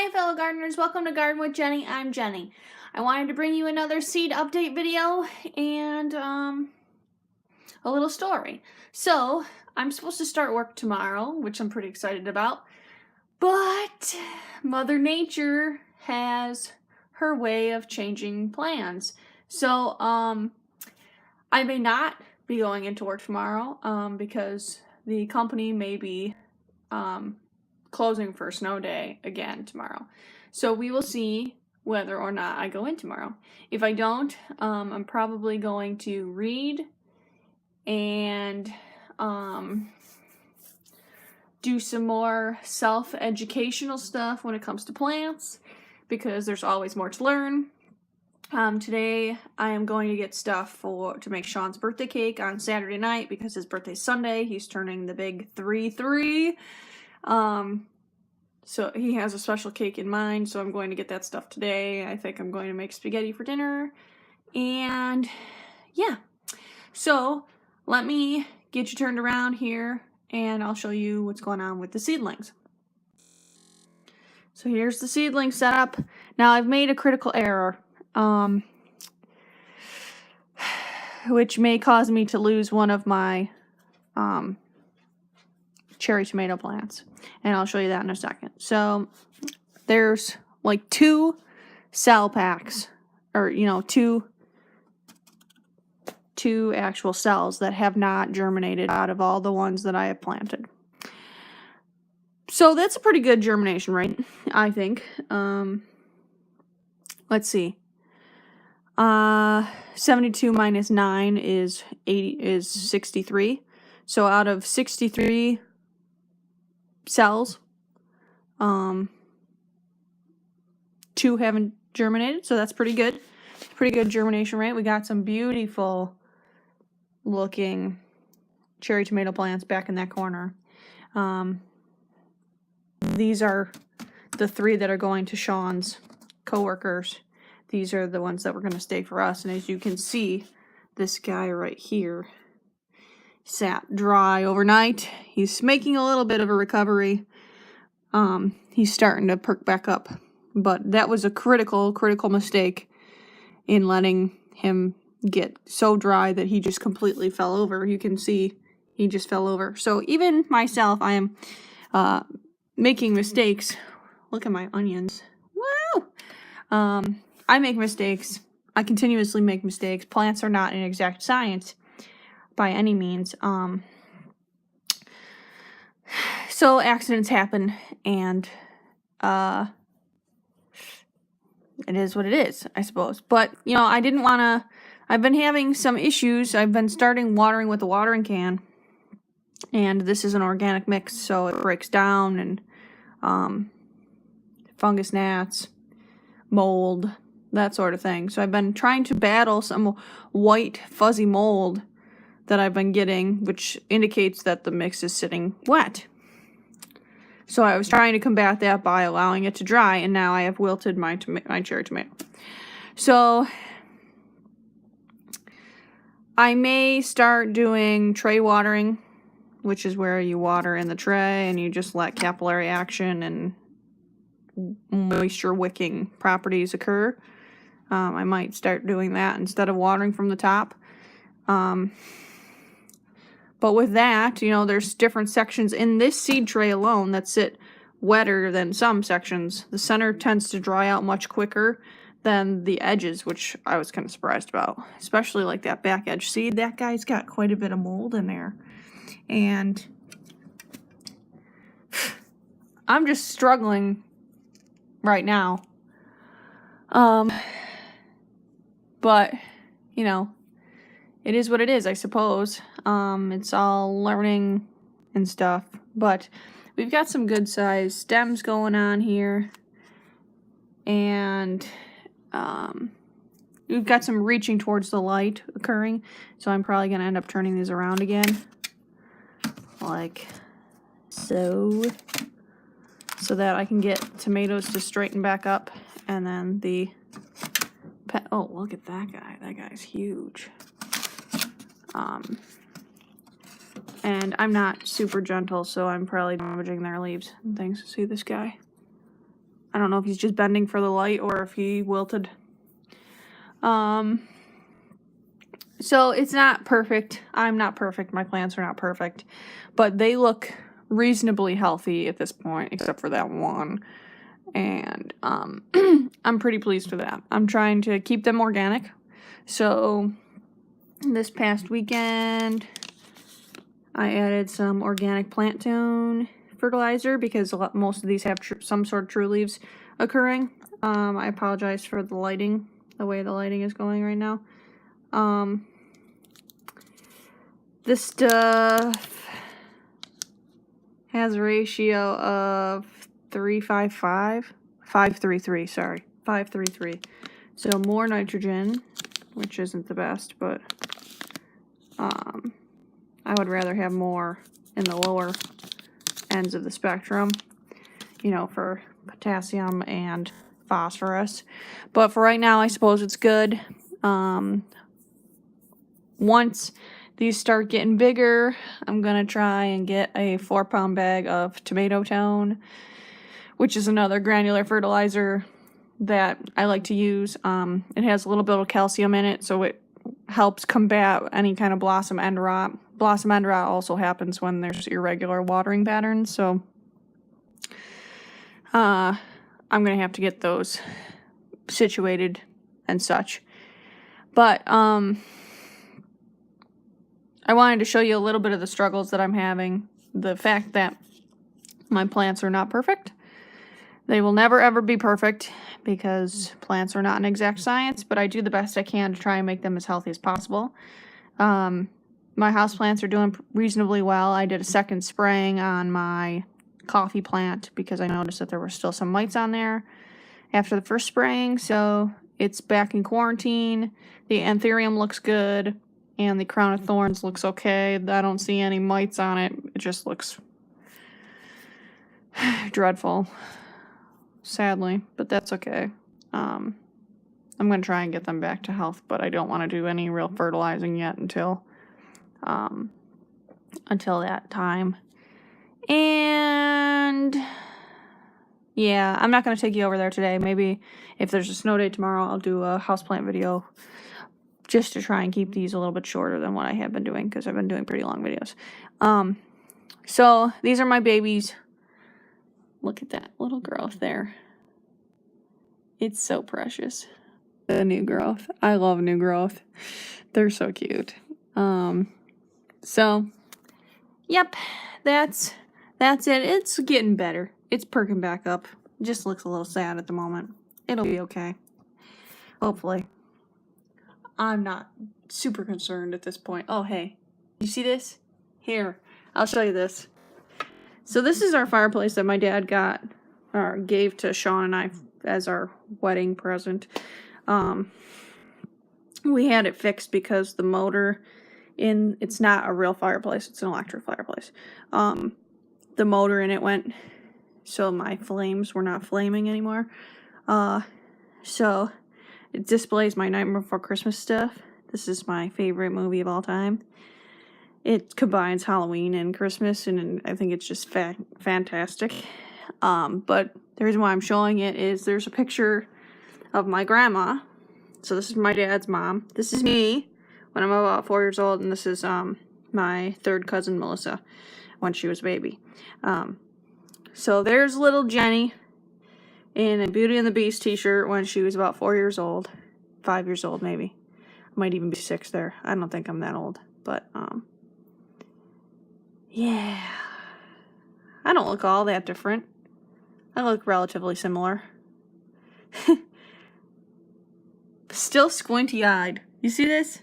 Hi fellow gardeners, welcome to Garden with Jenny. I'm Jenny. I wanted to bring you another seed update video and a little story. So, I'm supposed to start work tomorrow, which I'm pretty excited about, but Mother Nature has her way of changing plans. So, I may not be going into work tomorrow because the company may be closing for snow day again tomorrow. So we will see whether or not I go in tomorrow. If I don't, I'm probably going to read and do some more self-educational stuff when it comes to plants, because there's always more to learn. Today I am going to get stuff to make Sean's birthday cake on Saturday night, because his birthday's Sunday. He's turning the big 3-3. So he has a special cake in mind, so I'm going to get that stuff today. I think I'm going to make spaghetti for dinner. And yeah, so let me get you turned around here and I'll show you what's going on with the seedlings. So here's the seedling setup. Now I've made a critical error, which may cause me to lose one of my cherry tomato plants, and I'll show you that in a second. So there's like 2 cell packs, or two actual cells that have not germinated out of all the ones that I have planted. So that's a pretty good germination rate, I think. Let's see. 72 minus 9 is 63. So out of 63 cells, 2 haven't germinated, so that's pretty good. Pretty good germination rate. We got some beautiful looking cherry tomato plants back in that corner. These are the 3 that are going to Sean's coworkers. These are the ones that were going to stay for us, and as you can see, this guy right here sat dry overnight. He's making a little bit of a recovery. He's starting to perk back up, but that was a critical mistake in letting him get so dry that he just completely fell over. You can see he just fell over. So even myself, I am making mistakes. Look at my onions. Woo! I make mistakes. I continuously make mistakes. Plants are not an exact science by any means. So accidents happen, and it is what it is, I suppose. But, I didn't want to. I've been having some issues. I've been starting watering with a watering can, and this is an organic mix, so it breaks down, and fungus gnats, mold, that sort of thing. So I've been trying to battle some white fuzzy mold that I've been getting, which indicates that the mix is sitting wet. So I was trying to combat that by allowing it to dry, and now I have wilted my cherry tomato. So I may start doing tray watering, which is where you water in the tray and you just let capillary action and moisture wicking properties occur. I might start doing that instead of watering from the top. But with that, there's different sections in this seed tray alone that sit wetter than some sections. The center tends to dry out much quicker than the edges, which I was kind of surprised about. Especially like that back edge seed. That guy's got quite a bit of mold in there. And I'm just struggling right now. But, it is what it is, I suppose. It's all learning and stuff. But we've got some good sized stems going on here. And we've got some reaching towards the light occurring. So I'm probably going to end up turning these around again. Like so. So that I can get tomatoes to straighten back up. And then the oh, look at that guy. That guy's huge. And I'm not super gentle, so I'm probably damaging their leaves and things. See this guy? I don't know if he's just bending for the light or if he wilted. So it's not perfect. I'm not perfect. My plants are not perfect. But they look reasonably healthy at this point, except for that one. And I'm pretty pleased with that. I'm trying to keep them organic. So this past weekend, I added some organic plant tone fertilizer because most of these have some sort of true leaves occurring. I apologize for the lighting, the way the lighting is going right now. This stuff has a ratio of 533, sorry, 533. So more nitrogen, which isn't the best, but I would rather have more in the lower ends of the spectrum, you know, for potassium and phosphorus. But for right now, I suppose it's good. Once these start getting bigger, I'm going to try and get a 4-pound bag of tomato tone, which is another granular fertilizer that I like to use. It has a little bit of calcium in it, so it helps combat any kind of blossom end rot. Blossom end rot also happens when there's irregular watering patterns, so I'm going to have to get those situated and such. But I wanted to show you a little bit of the struggles that I'm having. The fact that my plants are not perfect. They will never ever be perfect because plants are not an exact science, but I do the best I can to try and make them as healthy as possible. My houseplants are doing reasonably well. I did a second spraying on my coffee plant because I noticed that there were still some mites on there after the first spraying, so it's back in quarantine. The anthurium looks good, and the crown of thorns looks okay. I don't see any mites on it. It just looks dreadful, sadly, but that's okay. I'm going to try and get them back to health, but I don't want to do any real fertilizing yet until that time. And yeah, I'm not going to take you over there today. Maybe if there's a snow day tomorrow, I'll do a houseplant video just to try and keep these a little bit shorter than what I have been doing, because I've been doing pretty long videos. So these are my babies. Look at that little growth there. It's so precious. The new growth. I love new growth. They're so cute. So, yep, that's it. It's getting better. It's perking back up. It just looks a little sad at the moment. It'll be okay. Hopefully. I'm not super concerned at this point. Oh, hey, you see this? Here, I'll show you this. So this is our fireplace that my dad got, or gave to Sean and I as our wedding present. We had it fixed because the motor it's not a real fireplace, it's an electric fireplace. The motor in it went, so my flames were not flaming anymore. So it displays my Nightmare Before Christmas stuff. This is my favorite movie of all time. It combines Halloween and Christmas, and I think it's just fantastic. But the reason why I'm showing it is there's a picture of my grandma. So this is my dad's mom. This is me when I'm about 4 years old, and this is my third cousin Melissa when she was a baby. So there's little Jenny in a Beauty and the Beast t-shirt when she was about 4 years old. 5 years old, maybe. Might even be 6 there. I don't think I'm that old. But, yeah. I don't look all that different. I look relatively similar. Still squinty-eyed. You see this?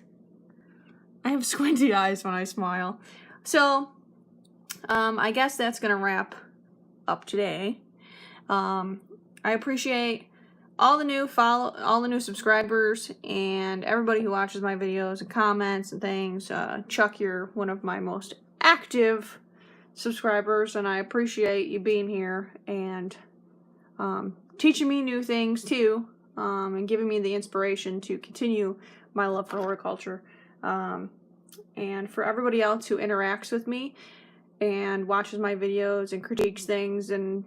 I have squinty eyes when I smile. So, I guess that's going to wrap up today. I appreciate all the new subscribers and everybody who watches my videos and comments and things. Chuck, you're one of my most active subscribers, and I appreciate you being here and teaching me new things too, and giving me the inspiration to continue my love for horticulture. And for everybody else who interacts with me and watches my videos and critiques things and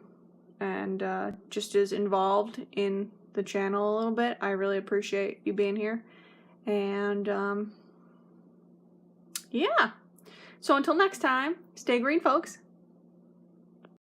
and just is involved in the channel a little bit. I really appreciate you being here. And yeah. So until next time, stay green, folks.